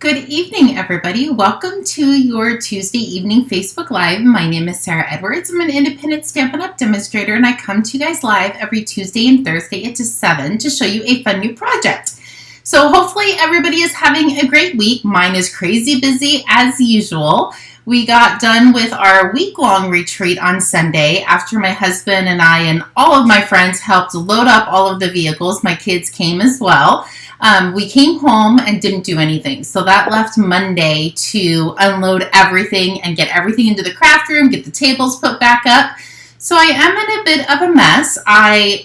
Good evening, everybody. Welcome to your Tuesday evening Facebook Live. My name is Sarah Edwards. I'm an independent Stampin' Up! Demonstrator, and I come to you guys live every Tuesday and Thursday at 7 to show you a fun new project. So hopefully everybody is having a great week. Mine is crazy busy as usual. We got done with our week-long retreat on Sunday after my husband and I and all of my friends helped load up all of the vehicles. My kids came as well. We came home and didn't do anything. So that left Monday to unload everything and get everything into the craft room, get the tables put back up. So I am in a bit of a mess.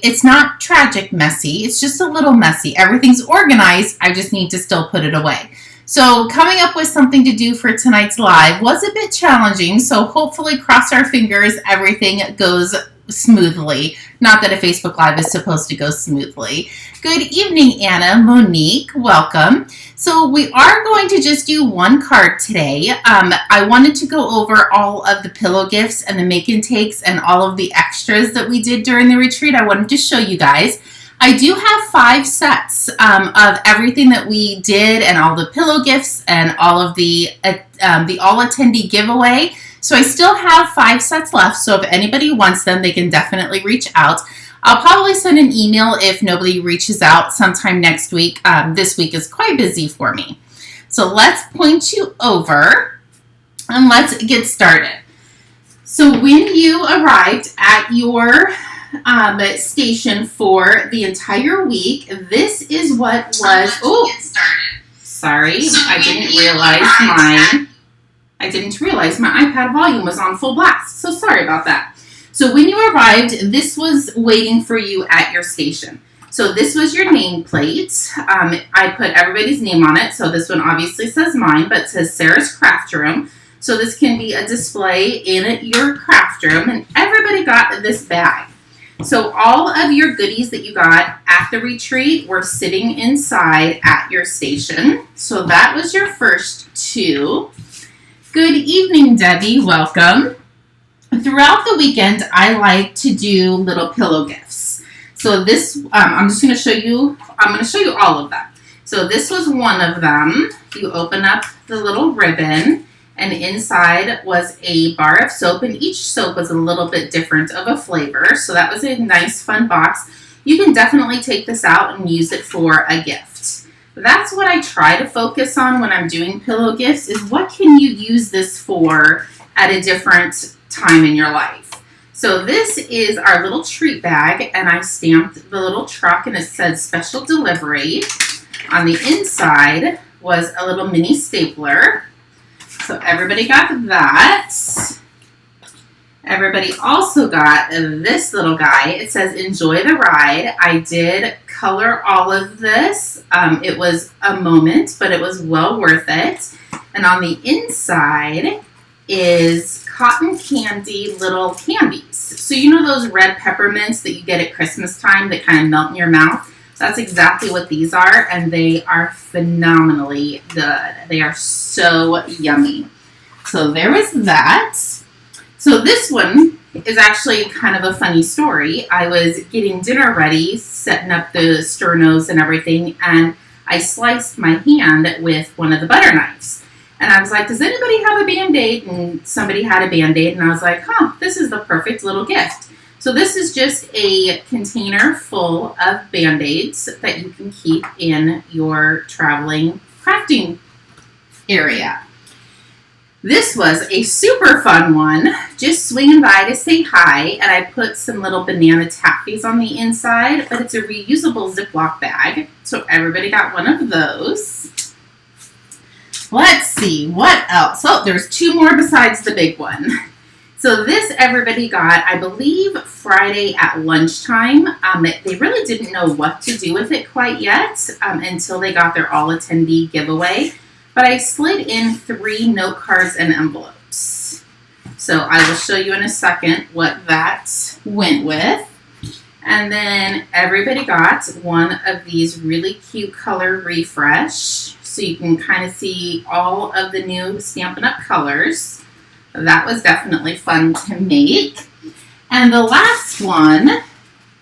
It's not tragic messy. It's just a little messy. Everything's organized. I just need to still put it away. So coming up with something to do for tonight's live was a bit challenging. So hopefully, cross our fingers, everything goes smoothly. Not that a Facebook Live is supposed to go smoothly. Good evening, Anna, Monique, welcome. So we are going to just do one card today. I wanted to go over all of the pillow gifts and the make and takes and all of the extras that we did during the retreat. I wanted to show you guys. I do have 5 sets of everything that we did and all the pillow gifts and all of the all attendee giveaway. So I still have 5 sets left. So if anybody wants them, they can definitely reach out. I'll probably send an email if nobody reaches out sometime next week. This week is quite busy for me. So let's point you over and let's get started. So when you arrived at your station for the entire week, this is what was, sorry, I didn't realize my iPad volume was on full blast, so sorry about that. So when you arrived, this was waiting for you at your station. So this was your nameplate. I put everybody's name on it, so this one obviously says mine, but it says Sarah's Craft Room. So this can be a display in your craft room, and everybody got this bag. So all of your goodies that you got at the retreat were sitting inside at your station. So that was your first 2. Good evening, Debbie. Welcome. Throughout the weekend, I like to do little pillow gifts. So this, I'm just going to show you, I'm going to show you all of them. So this was one of them. You open up the little ribbon, and inside was a bar of soap, and each soap was a little bit different of a flavor. So that was a nice, fun box. You can definitely take this out and use it for a gift. That's what I try to focus on when I'm doing pillow gifts, is what can you use this for at a different time in your life. So this is our little treat bag, and I stamped the little truck, and it said special delivery. On the inside was a little mini stapler. So everybody got that. Everybody also got this little guy. It says, enjoy the ride. I did color all of this. It was a moment, but it was well worth it. And on the inside is cotton candy little candies. So you know those red peppermints that you get at Christmas time that kind of melt in your mouth? That's exactly what these are, and they are phenomenally good. They are so yummy. So there was that. So this one is actually kind of a funny story. I was getting dinner ready, setting up the sternos and everything, and I sliced my hand with one of the butter knives. And I was like, does anybody have a Band-Aid? And somebody had a Band-Aid, and I was like, this is the perfect little gift. So this is just a container full of Band-Aids that you can keep in your traveling crafting area. This was a super fun one, just swinging by to say hi, and I put some little banana taffies on the inside, but it's a reusable Ziploc bag, so everybody got one of those. Let's see, what else? Oh, there's 2 more besides the big one. So this everybody got, I believe, Friday at lunchtime. They really didn't know what to do with it quite yet until they got their all attendee giveaway. But I slid in 3 note cards and envelopes. So I will show you in a second what that went with. And then everybody got one of these really cute color refresh. So you can kind of see all of the new Stampin' Up! Colors. That was definitely fun to make. And the last one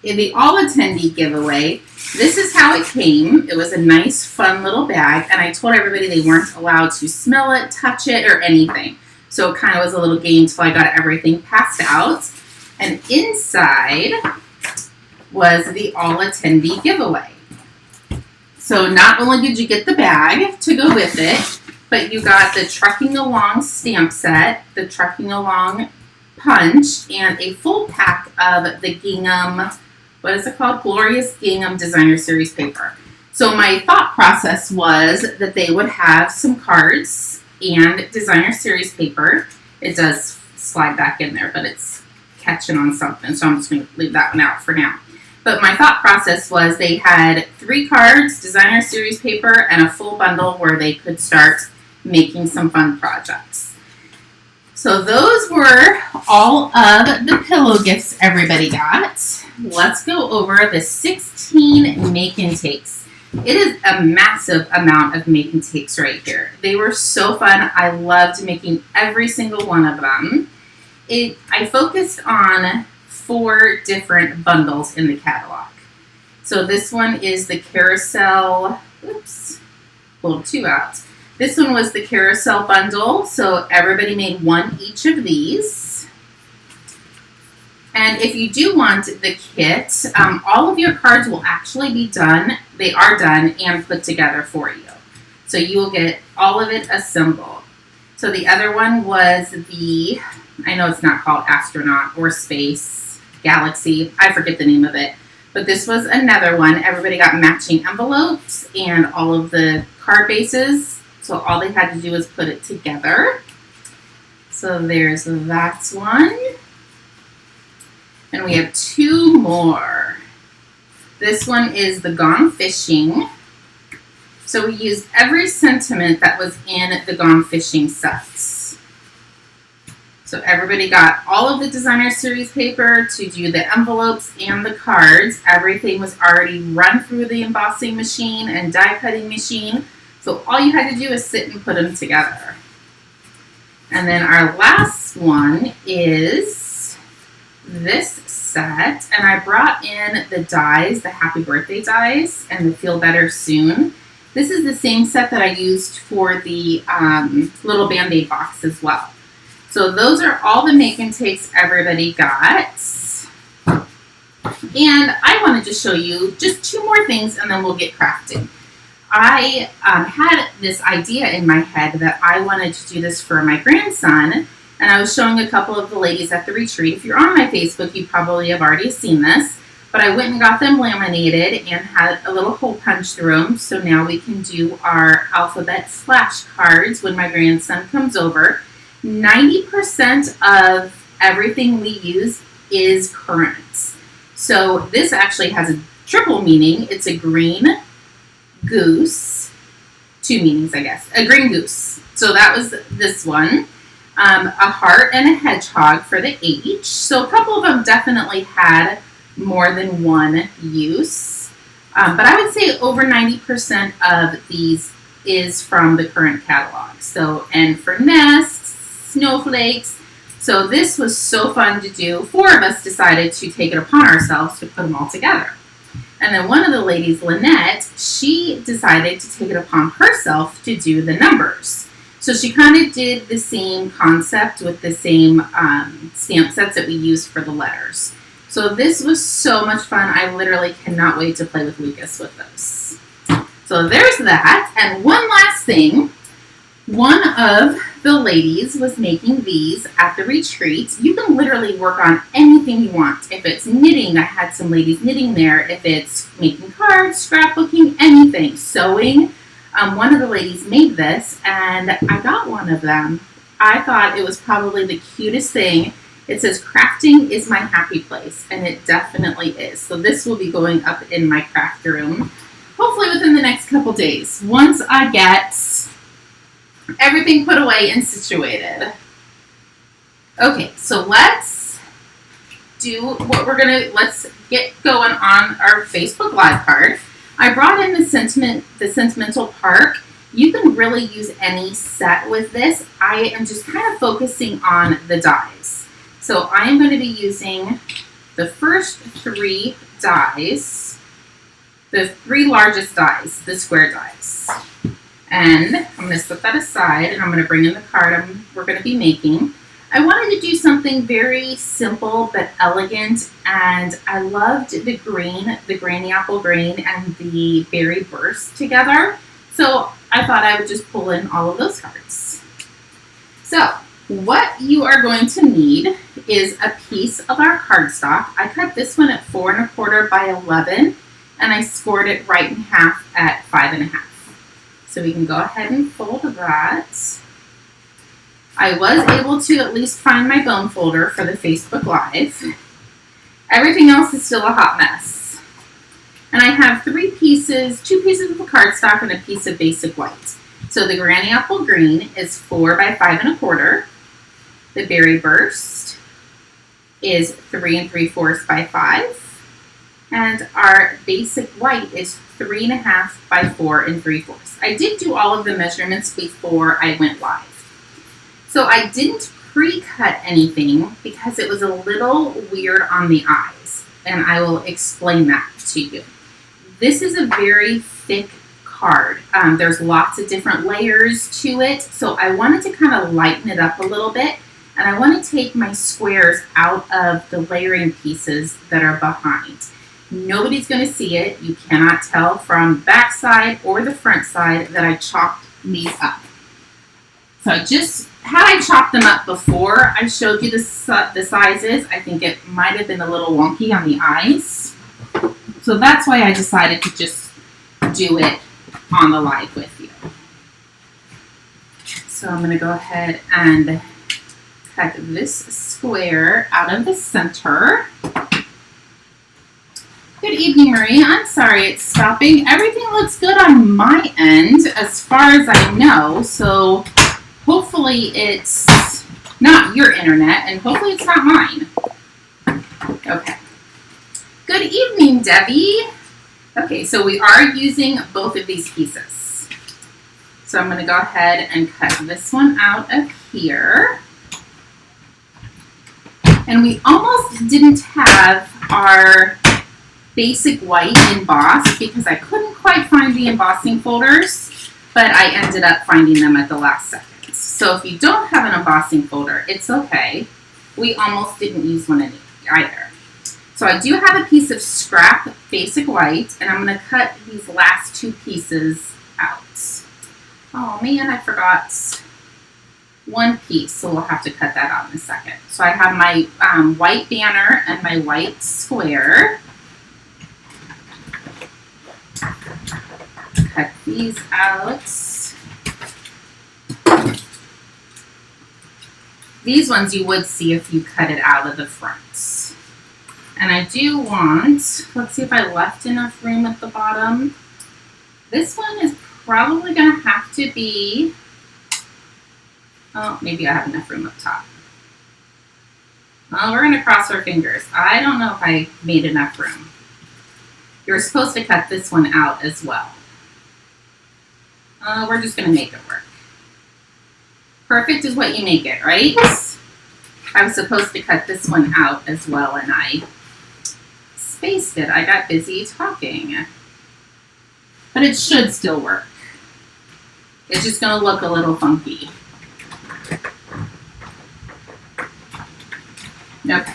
in the all attendee giveaway, this is how it came. It was a nice, fun little bag, and I told everybody they weren't allowed to smell it, touch it, or anything. So it kind of was a little game until I got everything passed out. And inside was the all attendee giveaway. So not only did you get the bag to go with it, but you got the Trucking Along stamp set, the Trucking Along punch, and a full pack of the gingham, what is it called? Glorious Gingham Designer Series paper. So my thought process was that they would have some cards and Designer Series paper. It does slide back in there, but it's catching on something, so I'm just going to leave that one out for now. But my thought process was they had 3 cards, Designer Series paper, and a full bundle where they could start making some fun projects. So those were all of the pillow gifts everybody got. Let's go over the 16 make and takes. It is a massive amount of make and takes right here. They were so fun. I loved making every single one of them. I focused on 4 different bundles in the catalog. So this one is the carousel, pulled 2 out. This one was the carousel bundle, so everybody made 1 each of these. And if you do want the kit, all of your cards will actually be done. They are done and put together for you. So you will get all of it assembled. So the other one was the, I know it's not called astronaut or space, galaxy, I forget the name of it. But this was another one. Everybody got matching envelopes and all of the card bases. So all they had to do was put it together. So there's that one. And we have 2 more. This one is the Gone Fishing. So we used every sentiment that was in the Gone Fishing sets. So everybody got all of the Designer Series paper to do the envelopes and the cards. Everything was already run through the embossing machine and die cutting machine. So all you had to do is sit and put them together. And then our last one is this set. And I brought in the dies, the Happy Birthday dies, and the Feel Better Soon. This is the same set that I used for the little Band-Aid box as well. So those are all the make and takes everybody got. And I wanted to show you just 2 more things and then we'll get crafting. I had this idea in my head that I wanted to do this for my grandson, and I was showing a couple of the ladies at the retreat. If you're on my Facebook, you probably have already seen this, but I went and got them laminated and had a little hole punch through them, so now we can do our alphabet flashcards when my grandson comes over. 90% of everything we use is currant. So this actually has a triple meaning. It's a green goose, 2 meanings, I guess. A green goose. So that was this one. A heart and a hedgehog for the H. So a couple of them definitely had more than one use. But I would say over 90% of these is from the current catalog. So N for nests, snowflakes. So this was so fun to do. 4 of us decided to take it upon ourselves to put them all together. And then one of the ladies, Lynette, she decided to take it upon herself to do the numbers. So she kind of did the same concept with the same stamp sets that we used for the letters. So this was so much fun. I literally cannot wait to play with Lucas with this. So there's that. And one last thing. One of the ladies was making these at the retreat. You can literally work on anything you want. If it's knitting, I had some ladies knitting there. If it's making cards, scrapbooking, anything, sewing. One of the ladies made this, and I got one of them. I thought it was probably the cutest thing. It says, "Crafting is my happy place," and it definitely is. So this will be going up in my craft room, hopefully within the next couple days, once I get everything put away and situated. Okay, so let's do what let's get going on our Facebook Live card. I brought in the Sentimental Park. You can really use any set with this. I am just kind of focusing on the dies. So I am going to be using the first 3 dies, the 3 largest dies, the square dies. And I'm going to set that aside, and I'm going to bring in the card we're going to be making. I wanted to do something very simple but elegant, and I loved the green, the granny apple green, and the berry burst together. So I thought I would just pull in all of those cards. So what you are going to need is a piece of our cardstock. I cut this one at 4 1/4 by 11, and I scored it right in half at 5 1/2. So we can go ahead and fold that. I was able to at least find my bone folder for the Facebook Live. Everything else is still a hot mess. And I have 3 pieces, 2 pieces of cardstock and a piece of basic white. So the granny apple green is 4 by 5 1/4. The berry burst is 3 3/4 by 5. And our basic white is 3 1/2 by 4 3/4. I did do all of the measurements before I went live. So I didn't pre-cut anything because it was a little weird on the eyes, and I will explain that to you. This is a very thick card. There's lots of different layers to it, so I wanted to kind of lighten it up a little bit, and I want to take my squares out of the layering pieces that are behind. Nobody's going to see it. You cannot tell from back side or the front side that I chopped these up. So had I chopped them up before I showed you the sizes, I think it might have been a little wonky on the eyes. So that's why I decided to just do it on the live with you. So I'm going to go ahead and cut this square out of the center. Good evening, Marie. I'm sorry it's stopping. Everything looks good on my end as far as I know, so hopefully it's not your internet, and hopefully it's not mine. Okay. Good evening, Debbie. Okay, so we are using both of these pieces. So I'm going to go ahead and cut this one out of here. And we almost didn't have our basic white embossed because I couldn't quite find the embossing folders, but I ended up finding them at the last second. So if you don't have an embossing folder, it's okay. We almost didn't use one either. So I do have a piece of scrap basic white, and I'm going to cut these last 2 pieces out. Oh man, I forgot one piece, so we'll have to cut that out in a second. So I have my white banner and my white square. Cut these out. These ones you would see if you cut it out of the front. And I do want, let's see if I left enough room at the bottom. This one is probably going to have to be, oh, maybe I have enough room up top. Well, we're going to cross our fingers. I don't know if I made enough room. You're supposed to cut this one out as well. We're just going to make it work. Perfect is what you make it, right? I was supposed to cut this one out as well, and I spaced it. I got busy talking. But it should still work. It's just going to look a little funky. Okay.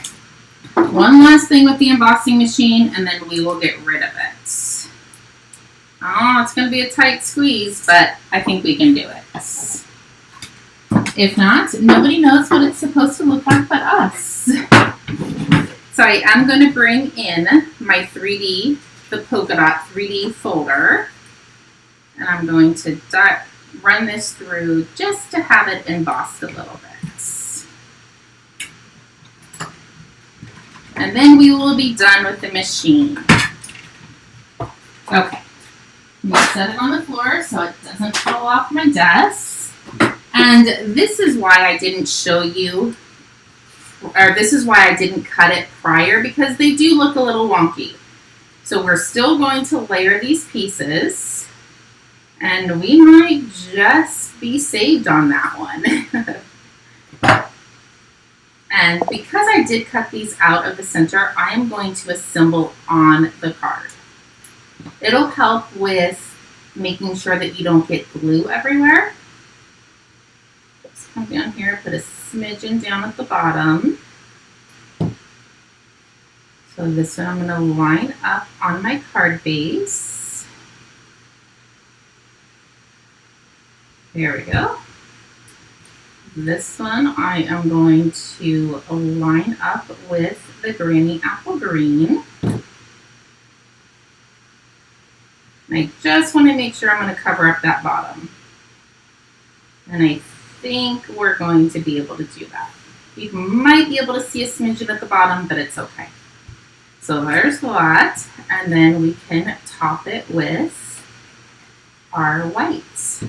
One last thing with the embossing machine, and then we will get rid of it. Oh, it's going to be a tight squeeze, but I think we can do it. If not, nobody knows what it's supposed to look like but us. So I am going to bring in my 3D, the polka dot 3D folder, and I'm going to run this through just to have it embossed a little bit. And then we will be done with the machine. Okay. I'm going to set it on the floor so it doesn't fall off my desk. And this is why I didn't show you, or this is why I didn't cut it prior, because they do look a little wonky. So we're still going to layer these pieces, and we might just be saved on that one. And because I did cut these out of the center, I am going to assemble on the card. It'll help with making sure that you don't get glue everywhere. Let's come down here, put a smidgen down at the bottom. So this one I'm going to line up on my card base. There we go. This one I am going to line up with the Granny Apple Green. And I just want to make sure I'm going to cover up that bottom. And I think we're going to be able to do that. You might be able to see a smidgen at the bottom, but it's okay. So there's that, and then we can top it with our whites.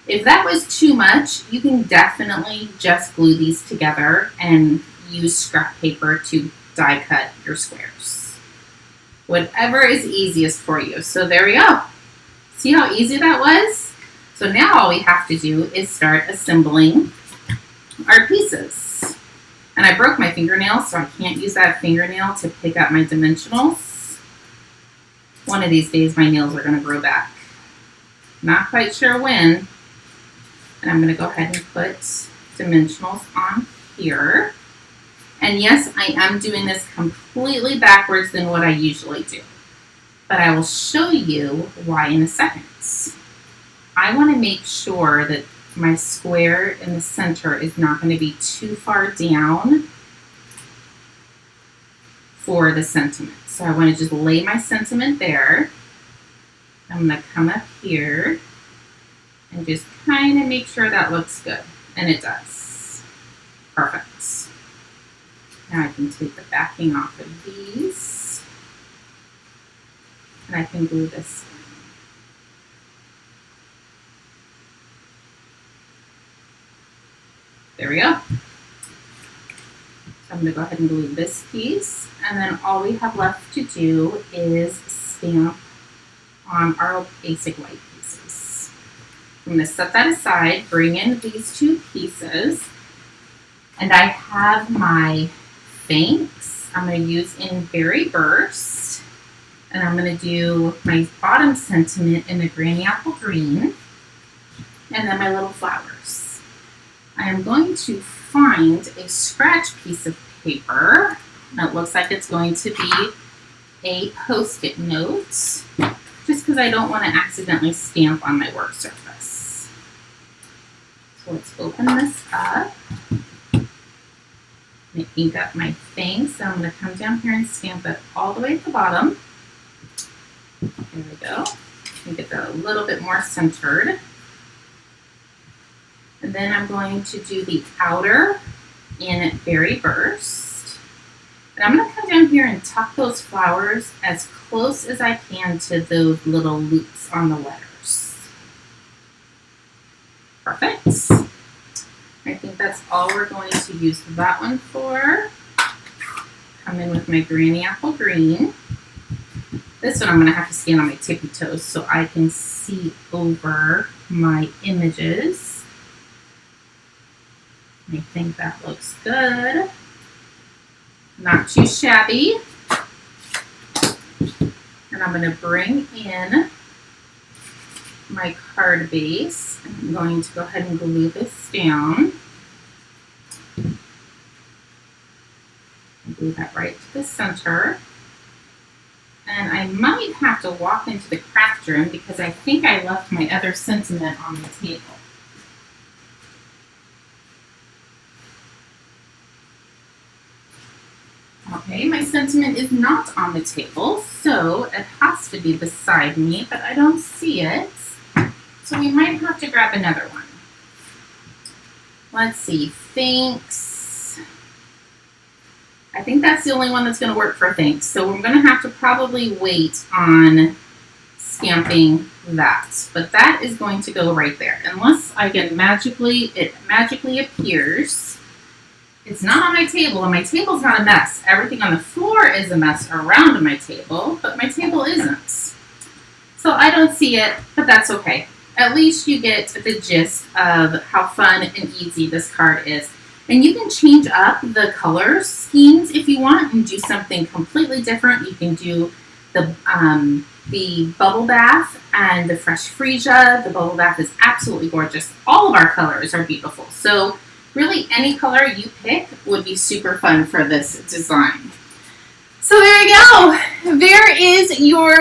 If that was too much, you can definitely just glue these together and use scrap paper to die cut your squares. Whatever is easiest for you. So there we go. See how easy that was? So now all we have to do is start assembling our pieces. And I broke my fingernail, so I can't use that fingernail to pick up my dimensionals. One of these days, my nails are going to grow back. Not quite sure when. And I'm going to go ahead and put dimensionals on here. And yes, I am doing this completely backwards than what I usually do. But I will show you why in a second. I want to make sure that my square in the center is not going to be too far down for the sentiment. So I want to just lay my sentiment there. I'm going to come up here and just kind of make sure that looks good. And it does. Perfect. Now I can take the backing off of these. And I can glue this in. There we go. So I'm going to go ahead and glue this piece. And then all we have left to do is stamp on our basic white pieces. I'm going to set that aside, bring in these two pieces. And I have my thanks. I'm going to use in Berry Burst. And I'm going to do my bottom sentiment in the Granny Apple Green. And then my little flowers. I am going to find a scratch piece of paper. It looks like it's going to be a Post-it note, just because I don't want to accidentally stamp on my work surface. So let's open this up. I'm going to ink up my thanks. I'm going to come down here and stamp it all the way at the bottom. There we go. And get that a little bit more centered. And then I'm going to do the outer in Berry Burst. And I'm going to come down here and tuck those flowers as close as I can to those little loops on the letters. Perfect. I think that's all we're going to use that one for. Come in with my Granny Apple Green. This one I'm going to have to stand on my tippy toes so I can see over my images. I think that looks good. Not too shabby. And I'm going to bring in my card base. I'm going to go ahead and glue this down. Glue that right to the center. And I might have to walk into the craft room because I think I left my other sentiment on the table. Okay, my sentiment is not on the table, so it has to be beside me, but I don't see it. So we might have to grab another one. Let's see, thanks. I think that's the only one that's going to work for thanks. So we're going to have to probably wait on stamping that. But that is going to go right there. Unless I can it magically appears. It's not on my table, and my table's not a mess. Everything on the floor is a mess around my table, but my table isn't. So I don't see it, but that's okay. At least you get the gist of how fun and easy this card is. And you can change up the color schemes if you want and do something completely different. You can do the bubble bath and the fresh freesia. The bubble bath is absolutely gorgeous. All of our colors are beautiful. So really any color you pick would be super fun for this design. So there you go. There is your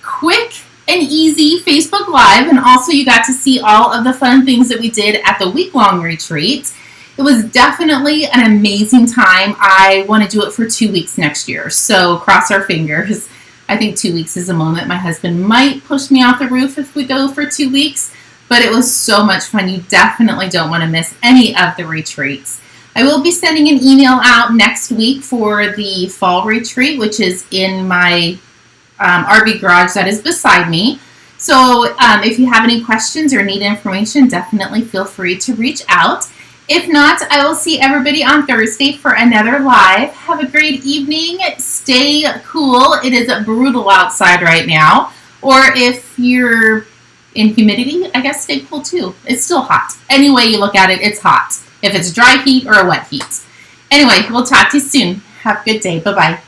quick and easy Facebook Live, and also you got to see all of the fun things that we did at the week-long retreat. It was definitely an amazing time. I want to do it for 2 weeks next year, so cross our fingers. I think 2 weeks is a moment. My husband might push me off the roof if we go for 2 weeks, but it was so much fun. You definitely don't want to miss any of the retreats. I will be sending an email out next week for the fall retreat, which is in my RV garage that is beside me. So if you have any questions or need information, definitely feel free to reach out. If not, I will see everybody on Thursday for another live. Have a great evening. Stay cool. It is brutal outside right now. Or if you're in humidity, I guess stay cool too. It's still hot. Any way you look at it, it's hot. If it's dry heat or a wet heat. Anyway, we'll talk to you soon. Have a good day. Bye-bye.